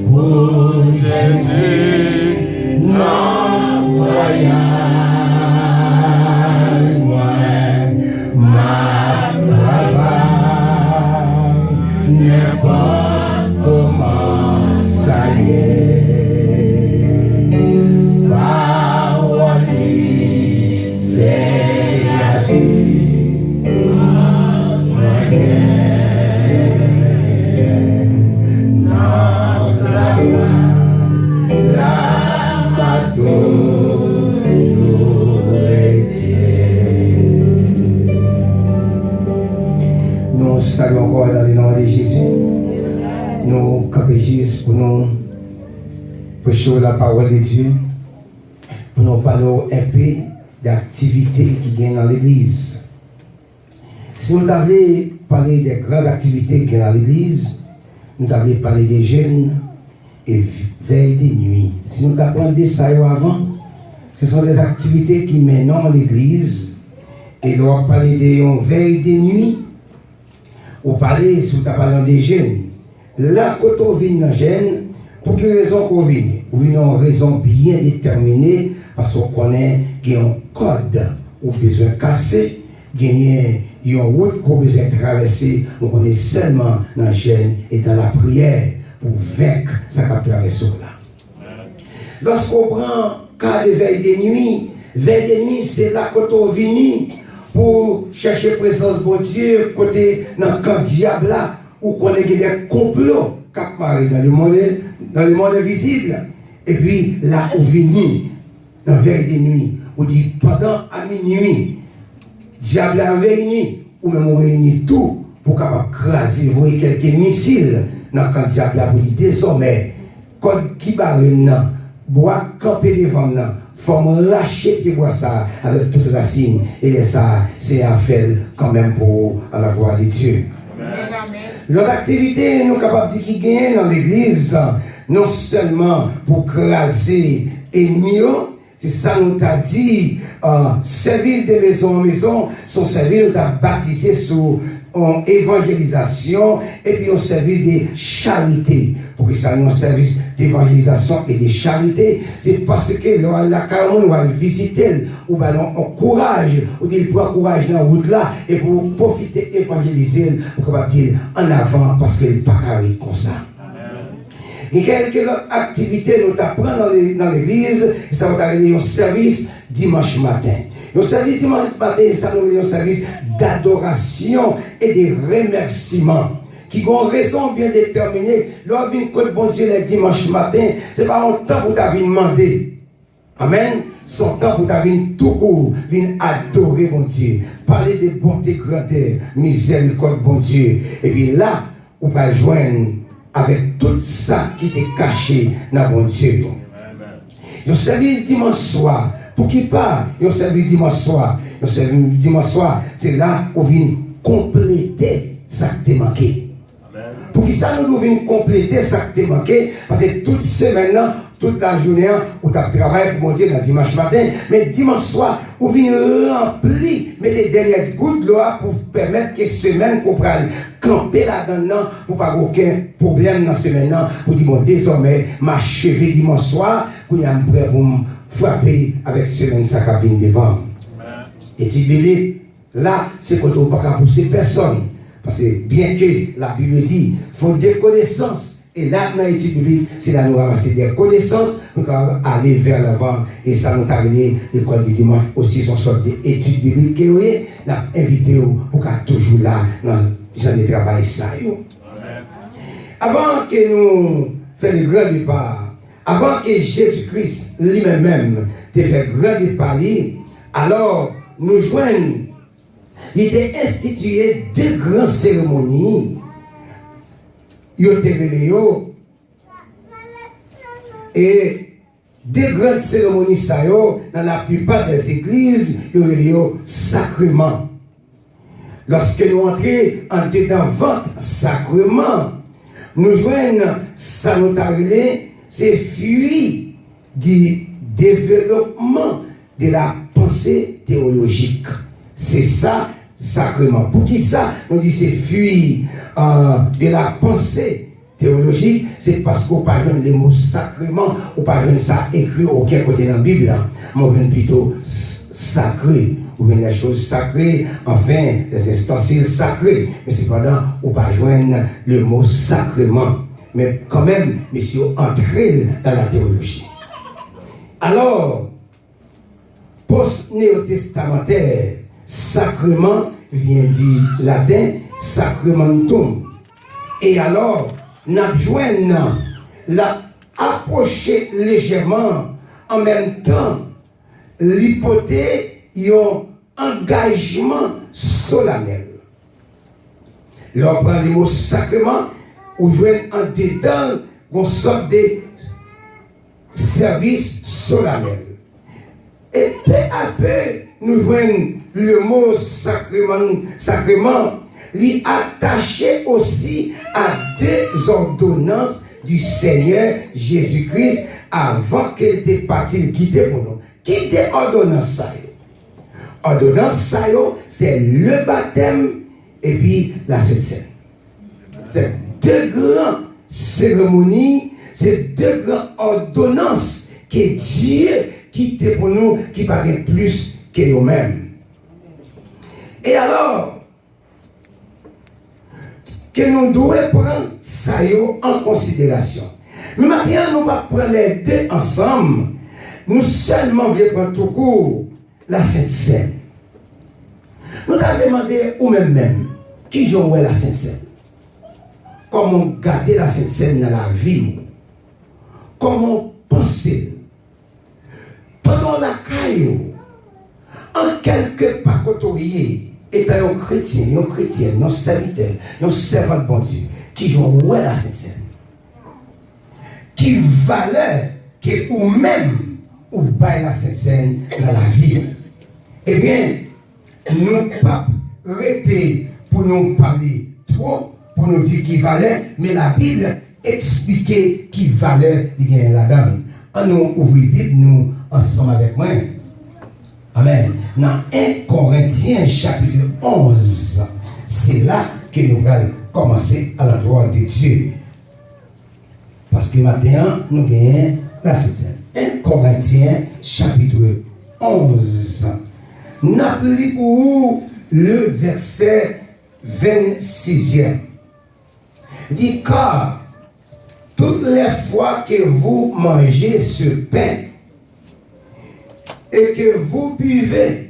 Pour Jésus, non voyage, moi, ma travail, n'importe comment ça y est. Parole, c'est assis. Nous saluons encore dans le nom de Jésus. Nous campons pour nous prêcher la parole de Dieu, pour nous parler un peu d'activités qui viennent dans l'église. Si nous avions parlé des grandes activités qui viennent dans l'église, nous avions parlé des jeunes et veille des nuits. Si nous apprenons ça avant, ce sont des activités qui mènent dans l'église. Et nous avons parlé des veille des nuits. On parlait, si vous parlez des jeunes, là, quand on vient dans les jeunes, pour quelle raison qu'on vient? On vient une raison bien déterminée, parce qu'on connaît qu'il y a un code où besoin de casser, il y a une route qu'on besoin de traverser, on connaît seulement dans les jeunes et dans la prière pour vaincre ça qui traverse là. Lorsqu'on prend cas de veille des nuits, c'est là quand on vient pour chercher présence de Dieu, côté dans le camp diable là, où on a des complots qui apparaissent dans le monde invisible. Et puis là, on vient dans la veille des nuits, on dit pendant à minuit, diable a réuni, ou même on réunit tout pour capable craser, voyer quelques missiles dans le camp diable là, pour dire désormais, code qui barre là, bois camper devant là. Faut me lâcher qui voit ça avec toute racine. Et ça, c'est affaire quand même pour à la gloire de Dieu. L'autre activité, nous sommes capables de dire qui gagne dans l'église, non seulement pour craser ennemis, c'est ça nous t'a dit, servir de maison en maison, son service nous t'a baptisé sous en évangélisation et puis au service de charité. Pour que ça nous un service d'évangélisation et de charité, c'est parce que la carrément on va visiter, ou ben on encourage, ou dit pour encourager dans la route là, et pour profiter évangéliser, pour qu'on dire en avant parce qu'il n'est pas carré comme ça. Et quelques autres activités nous apprennent dans l'église, ça va arriver au service dimanche matin. Le service dimanche matin, ça nous est un service d'adoration et de remerciement qui ont raison bien déterminée. Lorsqu'on vient côté bon Dieu le dimanche matin, ce n'est pas un temps pour t'avoir demandé. Amen. Son temps pour t'avoir tout court, venir adorer bon Dieu, parler de bonté, grandeur, miséricorde bon Dieu. Et puis là, on va joindre avec tout ça qui est caché dans bon Dieu. Le service dimanche soir. Pour qui part, il servi dimanche soir. Il servi dimanche soir, c'est là où on vient compléter ça qui t'a manqué. Pour qui ça nous vient compléter ça qui t'a manqué, parce que toute semaine, toute la journée, on a travaillé pour monter dans dimanche matin, mais dimanche soir, on vient remplir, mais les dernières gouttes d'eau pour permettre que semaine qu'on prenne camper là-dedans pour pas aucun problème dans la semaine, pour dire bon, désormais, ma cheville dimanche soir, qu'on y a un prêt pour frapper avec semaine ça qui vient devant. Et tu biblique, là, c'est qu'on ne peut pas pousser personne. Parce que bien que la Bible dit, il faut des connaissances. Et là, dans l'étude biblique, c'est là nous ramasser des connaissances, nous allons aller vers l'avant. Et ça nous a amené l'école du dimanche aussi, son sorte d'études bibliques. Et nous avons invité pour qu'à toujours là, dans le genre de travail ça. Avant que nous fassions le grand départ, avant que Jésus-Christ lui-même te fait grand départ, alors nous joignons, il était institué deux grandes cérémonies. Et deux grandes cérémonies, ça, dans la plupart des églises, il y a sacrement. Lorsque nous entrons en dedans votre sacrement, nous joignons, ça nous arrive, c'est fruit du développement de la pensée théologique. C'est ça, sacrement. Pour qui ça? On dit c'est fruit de la pensée théologique, c'est parce qu'on parle les mots sacrement, ou parle ça écrit aucun côté dans la Bible. Mais on vient plutôt sacré, ou bien des choses sacrées, enfin, des ustensiles sacrés. Mais cependant, on pas joindre le mot sacrement. Mais quand même, monsieur, entrez dans la théologie. Alors, post-néo-testamentaire, sacrement vient du latin sacramentum. Et alors, nous joignons la approcher légèrement, en même temps, l'hypothèse un engagement solennel. L'on prend les mots sacrement, ou joignent en dedans, on sort des services solennels. Et peu à peu, nous joignons le mot sacrement, l'y attaché aussi à deux ordonnances du Seigneur Jésus-Christ avant qu'il ait parti quitter pour nous. Qui était ordonnance ça? Ordonnance ça, c'est le baptême et puis la Sainte Seine. C'est deux grandes cérémonies, c'est deux grandes ordonnances que Dieu quitte pour nous, qui paraît plus que nous-mêmes. Et alors, que nous devons prendre ça en considération. Mais maintenant, nous ne pas prendre les deux ensemble. Nous seulement voulons prendre tout court la Sainte Seine. Nous avons demandé ou même qui joue la Sainte Seine. Comment garder la Sainte Seine dans la vie. Comment penser. Pendant la caillou, en quelque pacotorier, étant un chrétien, un serviteur, un servant de bon Dieu, qui joue la Sainte Seine. Qui valait que ou même ou baille la Sainte Seine dans la vie. Eh bien, nous pas arrêter pour nous parler trop, pour nous dire qu'il valait, mais la Bible expliquait qu'il valait là-dedans. On nous ouvre la Bible, nous ensemble avec moi. Amen. Dans 1 Corinthiens chapitre 11, c'est là que nous allons commencer à l'endroit de Dieu. Parce que maintenant, nous gagnons la Sainte. 1 Corinthiens chapitre 11. N'appelez pour vous le verset 26e. Dit car toutes les fois que vous mangez ce pain et que vous buvez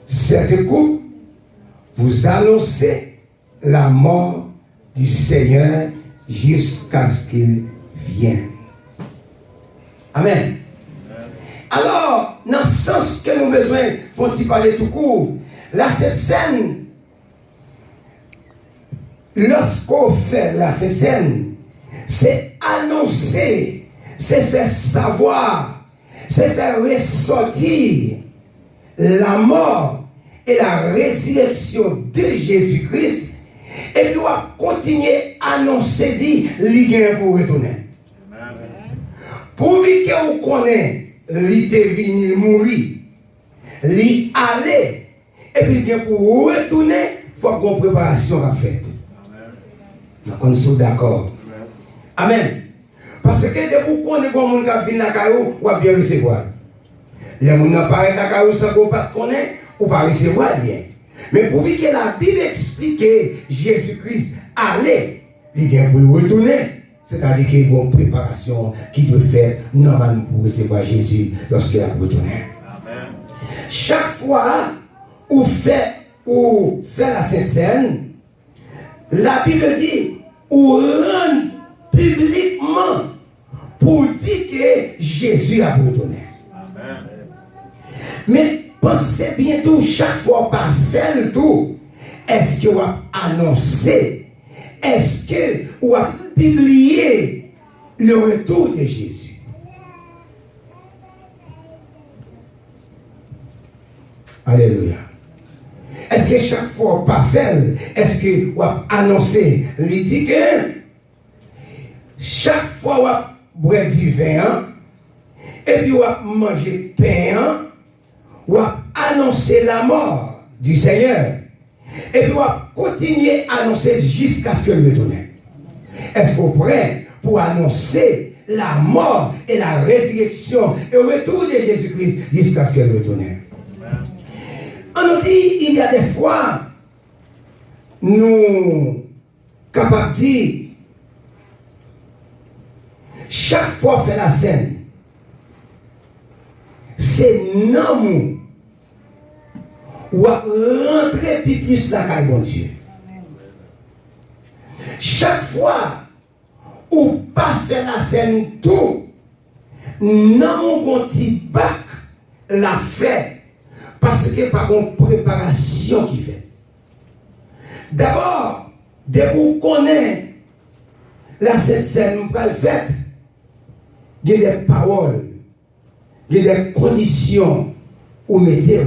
cette coupe, vous annoncez la mort du Seigneur jusqu'à ce qu'il vienne. Amen. Alors, dans le sens que nous avons besoin, faut-il parler tout court, la Sainte, lorsqu'on fait la Sainte, c'est annoncer, c'est faire savoir, c'est faire ressortir la mort et la résurrection de Jésus-Christ et doit continuer à annoncer, dire, l'Iguin pour retourner. Pourvu que vous connaissez, l'I est venu mourir, l'I aller, et puis pour retourner, il faut qu'on préparation à faire. Donc on est d'accord. Amen. Parce que dès que vous connaissez comment on a fini la caillou, on va bien recevoir. Les gens n'ont pas la caillou sans qu'on ne connaisse, on va recevoir bien. Mais pourvu que la Bible explique que Jésus-Christ allait, il vient pour retourner. C'est-à-dire qu'il y a une préparation qui doit faire normalement pour recevoir Jésus lorsqu'il a retourné. Amen. Chaque fois où fait la Sainte Seine, la Bible dit, ou rend publiquement pour dire que Jésus a retourné. Amen. Mais pensez bien tout, chaque fois par faire le tour, est-ce que vous avez annoncé, est-ce que vous avez publié le retour de Jésus? Alléluia. Est-ce que chaque fois par faire, est-ce que vous avez annoncé l'idée que chaque fois vous avez boire du vin et puis vous avez mangé pain, vous avez annoncé la mort du Seigneur et puis vous avez continué à annoncer jusqu'à ce que le retourne. Est-ce qu'on est prêt pour annoncer la mort et la résurrection et le retour de Jésus-Christ jusqu'à ce qu'il retourne? On nous dit, il y a des fois, nous capables de dire, chaque fois fait la scène, c'est non ou rentrer plus la caille de Dieu. Chaque fois ou pas faire la scène tout, non mon petit bac la fait parce que pas une préparation qui fait. D'abord, dès qu'on connaît la scène pas le fait, il y a des paroles, il y a des conditions ou météo.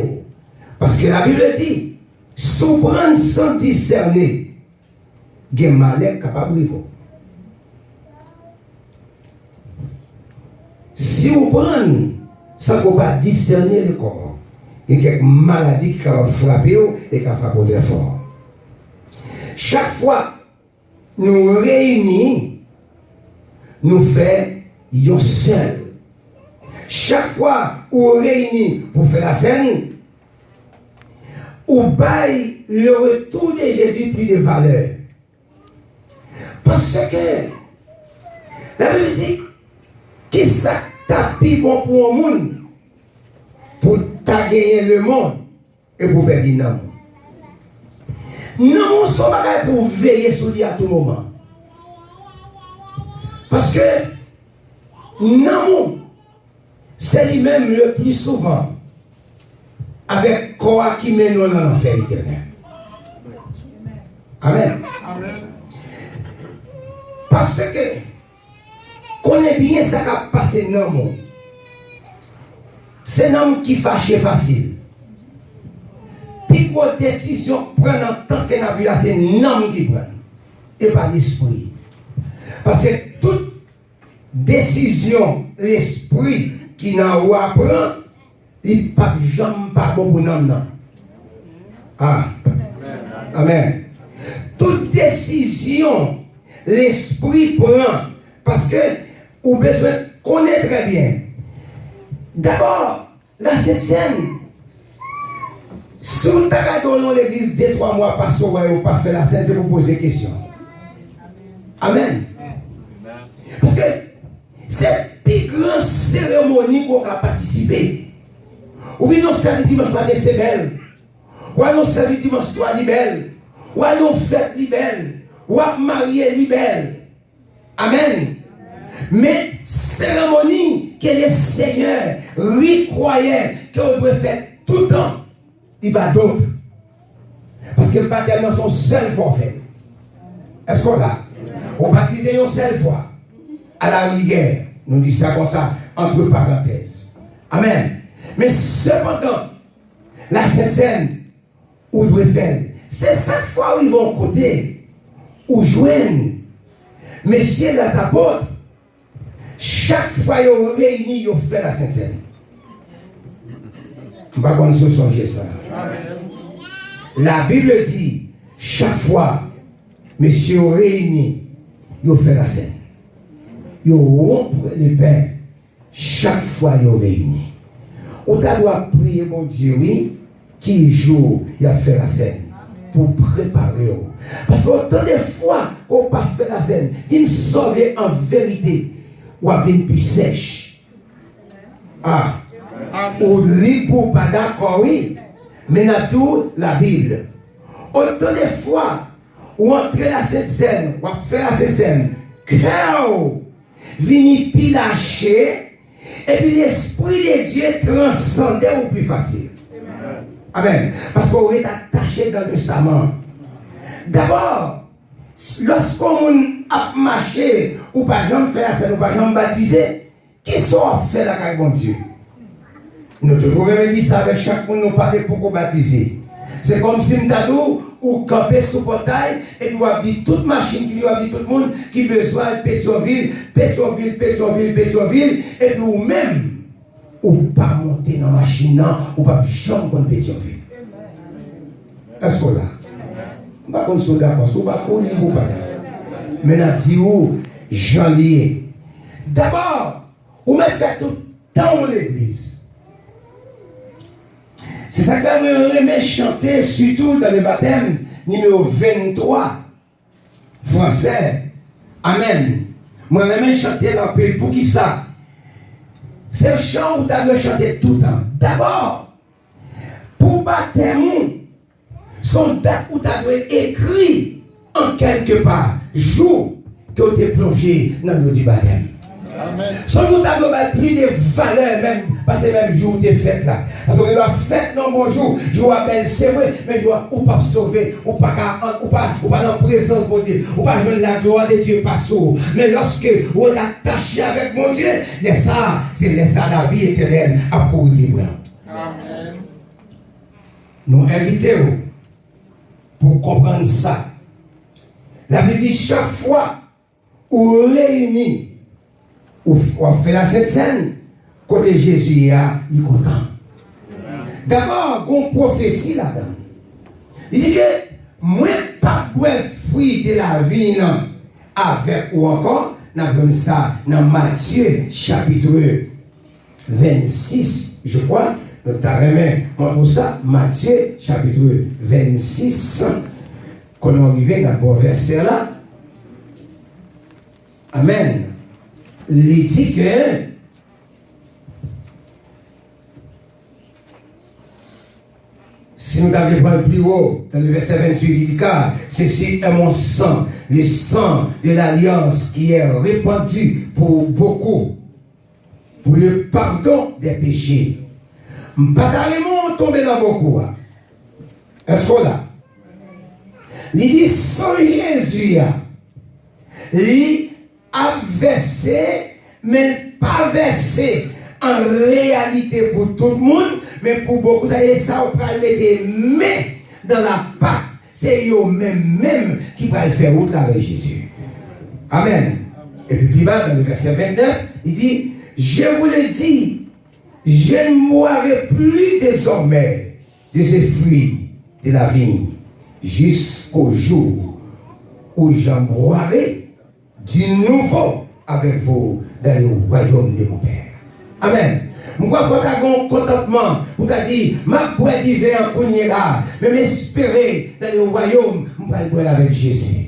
Parce que la Bible dit, souvent sans discerner, il y a un malheur capable de. Si vous prenez sans qu'on pas discerner le corps, il y a quelques maladies qui ont frappé et qui ont frappé très fort. Chaque fois nous réunissons, nous faisons un seul. Chaque fois où nous réunissons pour faire la scène, ou bail le retour de Jésus plus de valeur. Parce que la Bible dit qui ça tapis bon pour le monde pour gagner le monde et pour perdre non. Non, nous sommes pas pour veiller sur lui à tout moment. Parce que non, c'est lui-même le plus souvent avec quoi qui mène dans l'enfer éternel. Amen. Amen. Parce que connaît bien ça qui a passé dans le monde. C'est un homme qui fâche facile. Puis pour décision prendre en tant que la vie là, c'est un homme qui prend. Et pas l'esprit. Parce que toute décision, l'esprit qui n'a pas prend, il ne peut jamais pas bon pour nous. Ah. Amen. Toute décision, l'esprit prend. Parce que, vous avez besoin de connaître très bien. D'abord, la scène. Si vous avez dans l'église 2-3 mois, parce que vous n'avez pas fait la scène, je vous pose des questions. Amen. Parce que c'est la plus grande cérémonie qu'on a participé. Ou bien on servi dimanche matin, c'est belle. Ou alors on servi dimanche soir, c'est belle. Ou alors on fête, c'est belle. Ou alors marié, c'est belle. Amen. Mais cérémonie que les seigneurs lui croyaient qu'on devait faire tout le temps, il n'y a pas d'autre. Parce que le baptême dans son seul forfait. Est-ce qu'on a? On baptisait une seule fois. À la rigueur, nous disons ça comme ça, entre parenthèses. Amen. Mais cependant, la scène où doit faire, c'est chaque fois où ils vont côté, où joignent, messieurs les apôtres, chaque fois ils ont réuni, ils ont fait la scène. Je ne sais pas comment se songer ça. La Bible dit, chaque fois, messieurs ont réuni, ils ont fait la scène. Ils rompent les pains, chaque fois ils ont réuni. On doit prier, mon Dieu, oui, qui jour il a fait la scène pour préparer. Parce qu'autant de fois qu'on n'a pas fait la scène, il me sauve en vérité, ou à une plus sèche. Ah, ou libre pour pas d'accord, oui, mais dans tout la Bible. Autant de fois où entrer à cette scène, ou à faire cette scène, cœur vini puis lâcher. Et puis l'Esprit de Dieu transcendait au plus facile. Amen. Parce qu'on est attaché dans le saman. D'abord, lorsqu'on a marché, ou par exemple fait la scène, ou par exemple baptisé, qui sont fait la caille bon Dieu? Nous devons remettre ça avec chaque monde, nous parler pour qu'on baptise. C'est comme si nous avons ou camper sous portail et nous avons dit toute machine, qui a dit tout le monde qui besoin de Pétionville, et nous-mêmes, ou pas monter dans la machine, ou pas jamais contre Pétionville. Est-ce qu'on a? Pas comme ça d'accord, ou pas qu'on ou pas. Mais nous disons, j'en lié. D'abord, vous me faites tout dans l'église. C'est ça que je me chanter, surtout dans le baptême, numéro 23, français. Amen. Moi, je chanter dans le pays. Pour qui ça? C'est le chant où tu as chanter tout le temps. D'abord, pour baptême, son date où tu as écrit en quelque part, jour que tu es plongé dans l'eau du baptême. Son jour, tu as plus de valeur, même, parce que même jour, tu es fait là. Parce que tu as fait non bon jour, je vous appelle, c'est vrai, mais je dois ou pas sauver, ou pas dans la présence de Dieu, ou pas jouer la gloire de Dieu, pas sourd. Mais lorsque vous êtes attaché avec mon Dieu, ça, c'est ça la vie éternelle à pour libre. Amen. Nous invitons pour comprendre ça. La Bible dit chaque fois où réunis, ou fait la Sainte Seine, côté Jésus, il est content. D'abord, une prophétie là-dedans. Il dit que moi, pas de fruit de la vie, non, avec ou encore, nous avons ça dans Matthieu, chapitre 26, je crois. Donc, tu as remis pour ça, Matthieu, chapitre 26, quand on arrive dans le verset là. Amen. Il dit que si nous avions pas le plus haut, dans le verset 28, il dit car ceci est mon sang, le sang de l'alliance qui est répandu pour beaucoup, pour le pardon des péchés. Pas carrément tomber dans beaucoup. Est-ce que là? Il dit sans Jésus, il a versé, mais pas versé en réalité pour tout le monde, mais pour beaucoup, ça on peut mettre des mains dans la pâte. C'est eux-mêmes qui vont faire route avec Jésus. Amen. Et puis plus bas, dans le verset 29, il dit, je vous le dis, je ne mourrai plus désormais de ces fruits de la vigne, jusqu'au jour où j'en mourrai du nouveau avec vous dans le royaume de mon Père. Amen. Moi, il faut avoir un contentement. Vous avez dit, ma boîte d'hiver en là, mais m'espérer dans le royaume, je vais boire avec Jésus.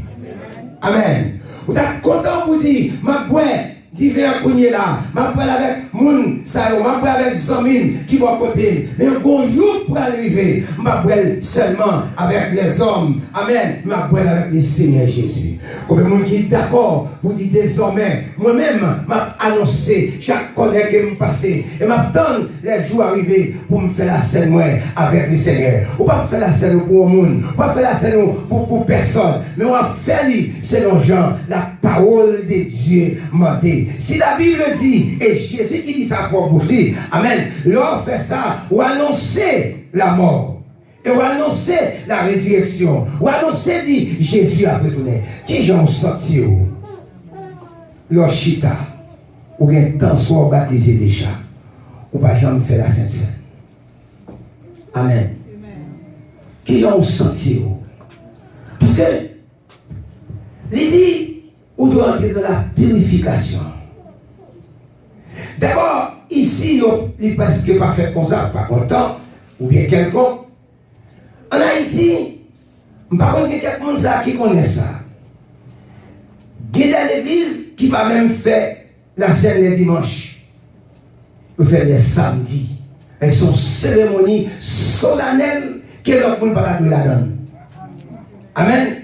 Amen. Vous êtes content pour dire, ma boîte d'hiver en là, ma boîte avec moun, ça ma boîte avec Zamine qui va à côté. Mais un bon jour pour arriver, ma boîte seulement avec les hommes. Amen. Ma boîte avec le Seigneur Jésus. Comme le monde qui est d'accord pour dire désormais, moi-même, m'a annoncé chaque collègue qui me passé et m'attendre les jours arrivés pour me faire la scène moi avec le Seigneur. On va faire la scène pour le monde, on va faire la scène pour personne, mais on va faire selon Jean, la parole de Dieu m'a dit. Si la Bible dit, et Jésus qui dit ça pour bouche, amen, l'on fait ça, ou annoncer la mort. Et on annoncer la résurrection. On annoncer dit Jésus a retourné. Qui j'en senti le chita ou bien tant soit baptisé déjà. Ou pas jamais faire la Sainte Seine. Amen. Qui j'en senti parce que il dit on doit entrer dans la purification. D'abord ici il parce que pas fait comme ça pas content ou bien quelqu'un. En Haïti, par contre, il y a quelqu'un là qui connaît ça. Il y a l'église qui va même faire la scène les dimanches. Il fait les samedis. Elles sont cérémonies solennelles que l'autre monde va la donne. Amen.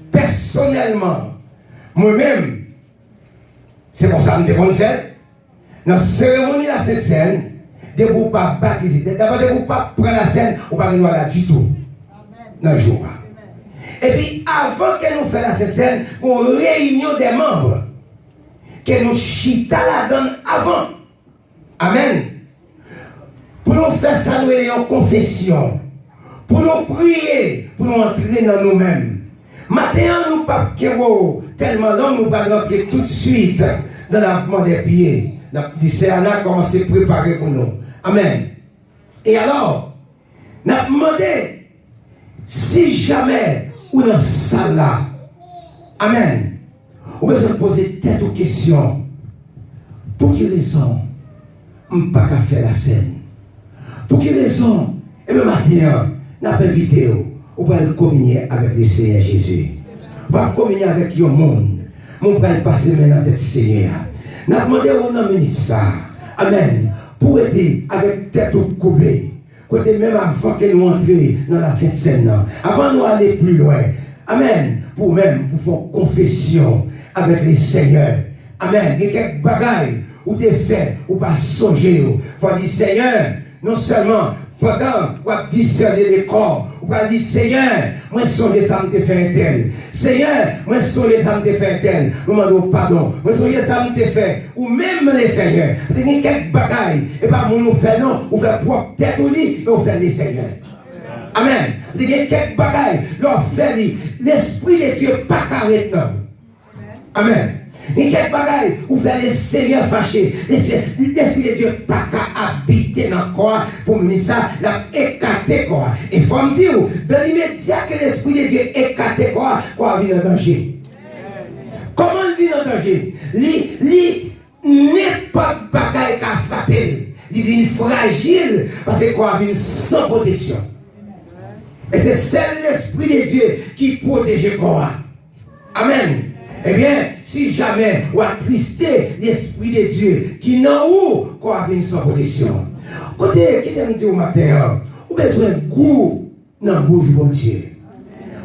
Personnellement, moi-même, c'est pour ça que je fais. Dans la cérémonie de la Sainte Seine, de ne pas baptiser, d'abord de ne pas prendre la scène ou pas là du tout. Dans le jour. Et puis, avant que nous fassions la scène, une réunion des membres, que nous chita la donne avant. Amen. Pour nous faire saluer en confession, pour nous prier, pour nous entrer dans nous-mêmes. Maintenant, nous ne pas tellement long, nous allons entrer tout de suite dans l'avant des pieds. C'est Anna commence à préparer pour nous. Amen. Et alors, nous avons demandé, si jamais ou dans ça là, amen, Ou besoin de poser tête aux questions. Pour quelle raison je ne peux pas faire la scène? Pour quelle raison? Et le matin, on a invité on va communier avec le Seigneur Jésus. On va communier avec le monde. On va passer maintenant tête Seigneur. On a demandé au nom de ça. Amen. Pour aider avec tête au coupé. Côté même avant que nous entrions dans la Sainte Seine. Avant de nous aller plus loin. Amen. Pour faire confession avec le Seigneur. Amen. Il y a quelques bagailles où tu es fait, ou pas songer. Il faut dire Seigneur, non seulement pendant qu'on discerner les corps, ou pas dire Seigneur, moi songer ça me fait un tel. Seigneur, moi songer ça me fait un tel. Nous demandons pardon. Moi songer ça me fait. Ou même les Seigneurs. C'est quelques bagailles. Et pas nous faire non, ou faire propre tête au lit, et on fait les Seigneurs. Amen. Il y a quelques bagailles. Leur fait l'esprit de Dieu pas carré. Amen. Il y a quelques bagailles où faire les seigneurs fâchés. L'esprit de Dieu pas qu'à habiter dans le corps pour mener ça, l'a écarté quoi. Et il faut me dire, dans l'immédiat que l'esprit de Dieu écarté quoi vit en danger. Comment il vit en danger? Il n'est pas de bagaille qu'à frapper. Il vit fragile parce que quoi vit sans protection. Et c'est seul l'esprit de Dieu qui protège le corps. Amen. Eh bien, si jamais ou attristé l'esprit de Dieu qui n'a où quoi vient sans protection. Côté qui t'aime dire au matin, ou besoin de goût dans la bouche de bon Dieu.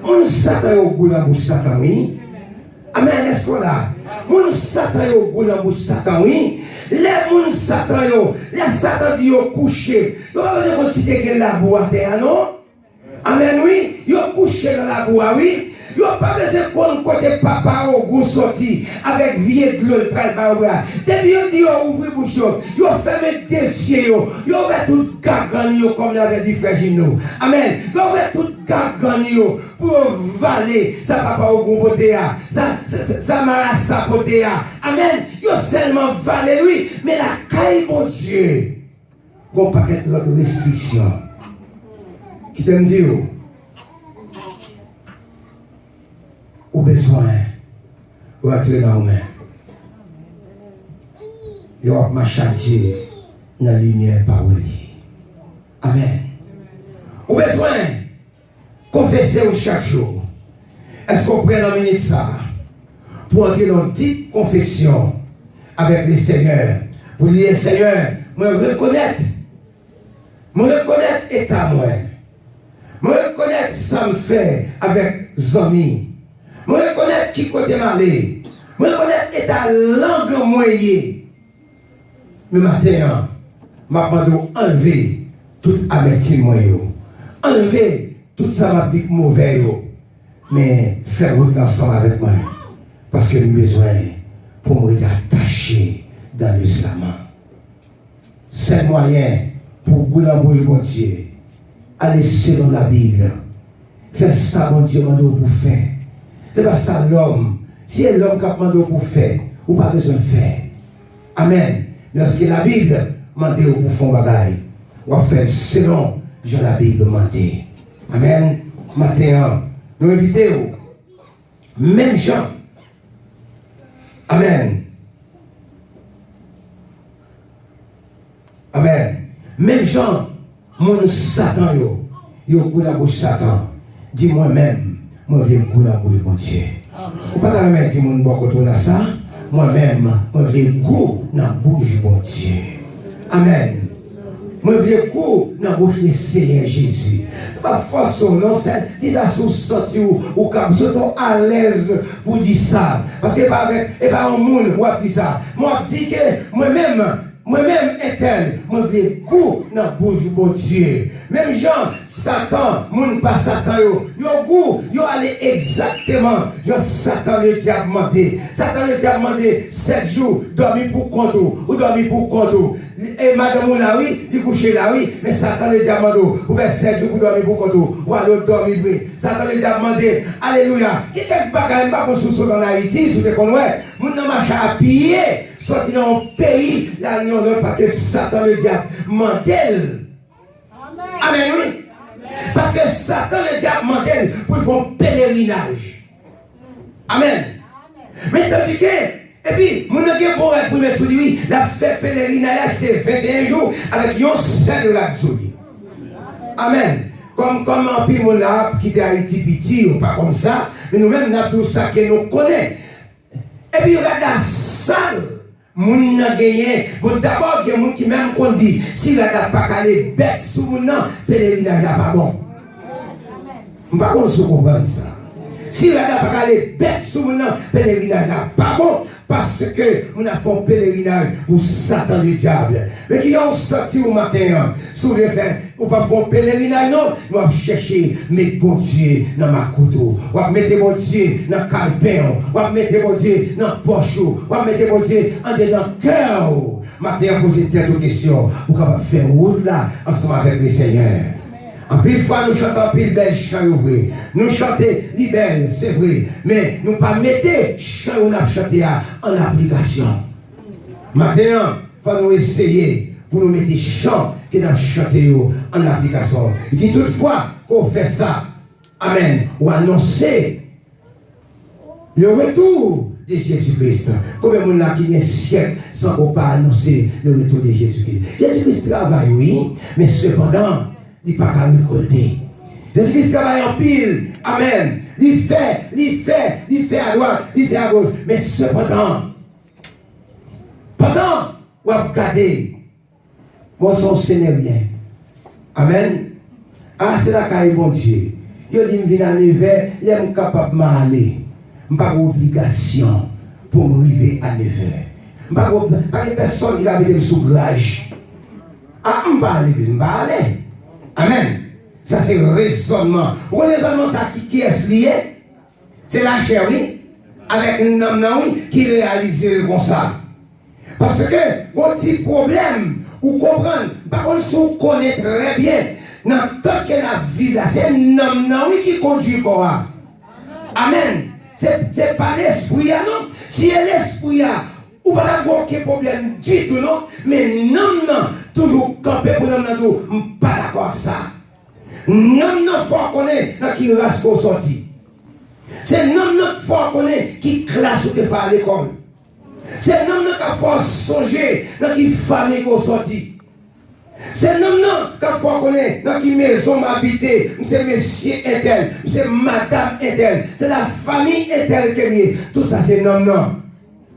On s'attend au goût dans la bouche de Satan, oui. Amen, est-ce qu'on là? On s'attend au goût dans la bouche de Satan, oui. Les gens s'attendent, les Satan dit au coucher. Donc, on va considérer que la boue à terre, non? Amen, oui. Ils ont couché dans la boue, oui. Ils n'ont pas besoin de côté papa au goût sorti avec vieux de l'eau de bras. Depuis qu'ils dit ouvrir la bouche, ils ont fermé des yeux, ils ont fait tout gagan comme l'avait dit frère Gino. Amen. Ils ont fait tout gagan pour valer sa papa au goût côté, ça m'a sa côté. Amen. Ils ont seulement valé lui, mais la caille mon Dieu. Bon paquet de restrictions. Qui t'aime dire? Ou besoin de rentrer dans la main. Et on va châtier dans la lumière par lui. Amen. Ou besoin de confesser chaque jour. Est-ce qu'on prend la minute ça pour entrer dans une petite confession avec le Seigneur? Pour dire, Seigneur, moi reconnaître état moi. Moi reconnaître ça me fait avec les amis. Je reconnais qui côté malé. Je reconnais état langue moyen. Mais matin, je vais enlever toute amertume moyen. Enlever tout ça m'a dit mauvais. Mais faire route ensemble avec moi. Parce que j'ai besoin pour me attacher dans le saman. C'est moyen pour vous la bouche de Dieu. Allez selon la Bible. Faites ça, mon Dieu, m'a pour faire. C'est pas ça l'homme. Si c'est l'homme qui a demandé pour faire, ou pas besoin de faire. Amen. Lorsque la Bible m'a dit pour faire bagaille, on va faire selon Jean la Bible m'a dit. Amen. Matin, nous invitons. Même Jean. Amen. Amen. Même Jean, mon Satan, yo coulabou Satan. Dis-moi même. Moi, je viens collaborer avec mon Dieu. Ou pas de mettre mon bon côté là ça. Moi-même, moi, je viens goût dans la bouche de mon Dieu. Amen. Moi, je viens goût dans la bouche du Seigneur Jésus. Pas façon, non, c'est dis ça sous sorti ou comme ça, à l'aise pour dire ça. Parce que pas avec, et pas un monde pour dire ça. Moi, je dis que moi-même est tel, moi je vais goût dans la bouche de mon Dieu. Même Jean, Satan, mon pas Satan, yo goût, yo allé exactement, yo Satan le diable mandé. Satan le diable mandé 7 jours, dormir pour compte ou dormir pour compte. Et madame là oui, il couche là oui, mais Satan le diable mandé, ou faire 7 jours pour dormir pour compte ou alors dormir oui. Satan le diable mandé, alléluia. Qui fait bagaille pas pour sous dans Haïti, sous te connaît, mon n'a marché à pied. Sorti dans un pays, là, non, parce que Satan le diable mentel. Amen, oui. Parce que Satan le diable mentel pour faire un pèlerinage. Amen. Mais tandis que, et puis, mon avez pour premier soulier, la fête pèlerinage, c'est 21 jours avec un seul rhapsodie. Amen. Comme un peu mon là qui était Haïti petit ou pas comme ça, mais nous-mêmes, nous avons tout ça que nous connaissons. Et puis, regarde la salle. Moun n'a gagné. Bon, d'abord, il y a des gens qui même qu'on dit, si la n'a pas calé bête sous mon nom, pèlerinage n'est pas bon. Je ne sais pas si vous comprenez ça. Si la n'a pas calé bête sous mon nom, pèlerinage n'est pas bon. Parce que nous avons fait un pèlerinage pour Satan le diable. Mais qui ont sorti au matin, si vous voulez faire, ou pas faire un pèlerinage, non, nous allons chercher mes bon Dieu dans ma couteau. On va mettre mon Dieu dans le calepin. On va mettre mon Dieu dans le poche. On va mettre mon Dieu en dedans le cœur. Matin, poser telle question pour capable faire route là, ensemble avec le Seigneur. En pile fois, nous chantons pile belle chant vrai. Nous chantons libelle, c'est vrai. Mais nous pas mettre chant où nous avons chanté en application. Maintenant, il faut nous essayer pour nous mettre chant que nous avons chanté en application. Il dit toutefois qu'on fait ça. Amen. Ou annoncer le retour de Jésus-Christ. Combien de gens qui est siècle sans qu'on pas annoncer le retour de Jésus-Christ. Jésus-Christ travaille, oui, mais cependant, il n'est pas qu'à récolter. Jésus-Christ travaille en pile. Amen. Il fait à droite, il fait à gauche. Mais cependant, pendant, vous regardez, mon son Seigneur vient. Amen. Ah, c'est la caille, mon Dieu. Il dit, je viens à 9h, il est capable de m'aller. Je n'ai pas d'obligation pour m'arriver à 9h. Je n'ai pas de personne qui a mis le soubrage. Ah, je ne vais pas aller, je ne vais pas aller. Amen. Ça c'est le raisonnement. Vous voyez le raisonnement ça qui est lié? C'est la chair, oui. Avec un homme, oui, qui réalise comme ça. Parce que, un petit problème, vous comprenez, par contre, si vous connaissez très bien, dans tant que la vie là, c'est un homme, oui, qui conduit quoi. Amen. C'est pas l'esprit, non. Si l'esprit, ou pas d'avoir aucun problème du tout, non. Mais non, toujours camper pour nous, je ne suis pas d'accord avec ça. Non, faut connaître qui race qu'on sorti. C'est non, faut connaître qui classe ou qui fait à l'école. C'est non, qu'il faut songer dans qui famille qu'on sorti. C'est non, qu'il faut connaître dans qui maison m'habiter. C'est monsieur intel, c'est madame intel, c'est la famille intel qui est. Tout ça, c'est non.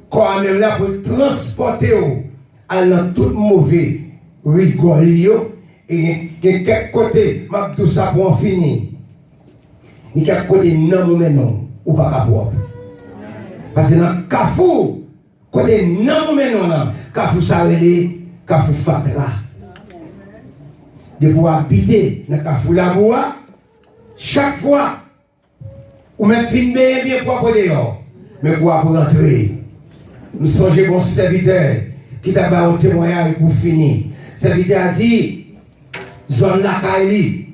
Quand même là pour transporter dans tout mauvais rigolio et quelques côtés m'a tout ça pour en finir. Et quelques côtés non mais non ou pas capable. Parce que dans Kafou côté non mais non là, Kafou ça relé, Kafou fatra. De pouvoir habiter dans Kafou la bois chaque fois ou même filmer bien pour dehors. Mais pour rentrer. Nous sommes bon serviteur qui t'a fait un témoignage pour finir. Serviteur a dit, zone la Kaili,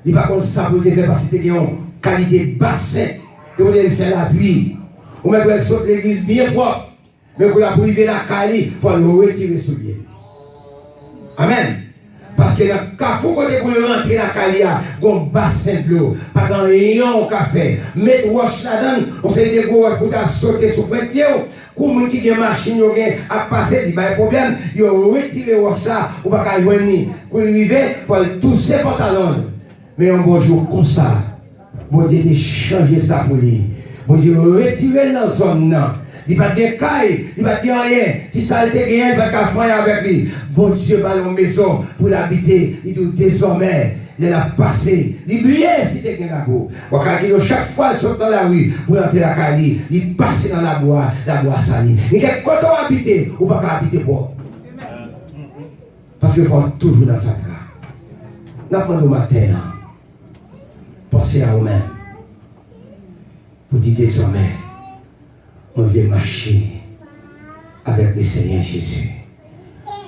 il n'y a pas comme ça pour te faire parce que tu as une qualité bassin, que vous devez faire l'appui. Ou même pour sortir l'église bien propre, mais pour la priver la Kaili, il faut le retirer sous pied. Amen. Parce que dans le café, quand vous rentrer dans la Kalia, il y a un bassin de l'eau. Pas dans rien au café. Mettre wash là-dedans, on fait des gros pour sauter sur le pied. Pour les gens qui ont une machine à passer, il n'y a pas de problème. Ils ont retiré ça, ou pas venir. Pour arriver, il faut tousser les pantalons. Mais un bon jour comme ça, bon Dieu a changé ça pour lui. Bon Dieu a retiré dans la zone. Il n'y a pas de caille, il n'y a pas de rien. Si ça a été rien, il n'y a pas de faire avec lui. Bon Dieu va dans la maison pour l'habiter. Il dit désormais, il a passé. Il brille si tu es dans la boue. Chaque fois qu'il sort dans la rue pour entrer dans la caille, il passe dans la bois salie. Et quand on habite, on ne peut pas habiter pour. Parce qu'il faut toujours dans la fatra. Nous prenons le matin, pensez à vous-même. Pour dire désormais, on vient marcher avec le Seigneur Jésus.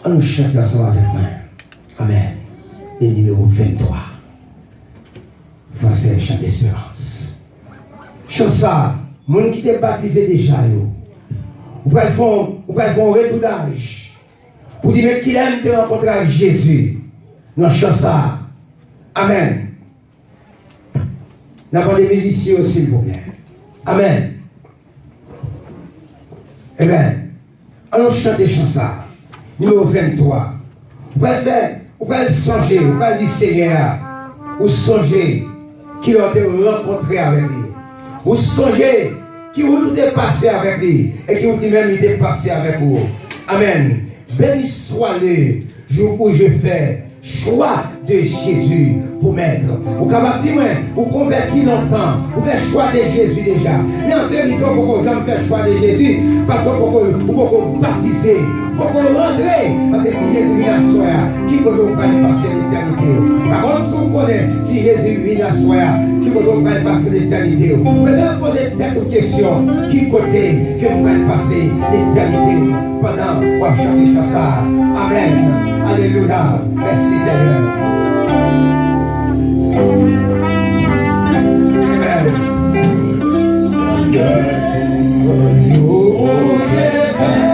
On nous chante ensemble avec moi. Amen. Le numéro 23. Voici le chant d'espérance. Chant ça, mon qui t'est baptisé déjà, vous pouvez faire un retour d'âge. Pour dire qu'il aime te rencontrer avec Jésus. Dans chant ça. Amen. Nous avons des musiciens aussi, s'il vous plaît. Amen. Eh bien, allons chanter chanson. Numéro 23. Vous pouvez faire, vous pouvez songer, vous pouvez dire Seigneur, vous songez qui ont été rencontrés avec lui. Vous songez qui vous tout est passé avec lui et qui vous dit même il est passé avec vous. Amen. Béni soit le jour où je fais choix de Jésus pour mettre. Vous capable vous convertir dans le temps, vous faites choix de Jésus déjà. Mais en vérité, vous pouvez faire choix de Jésus parce que vous pouvez baptiser, vous pouvez rentrer. Parce que si Jésus vient à soi, qui peut vous passer l'éternité? Par contre, si vous connaissez, si Jésus vient à soi, qui peut vous passer l'éternité? Vous pouvez poser cette question, qui côté que vous pouvez passer l'éternité pendant que vous chantez ça? Amen. Alléluia. Merci Seigneur. Amen.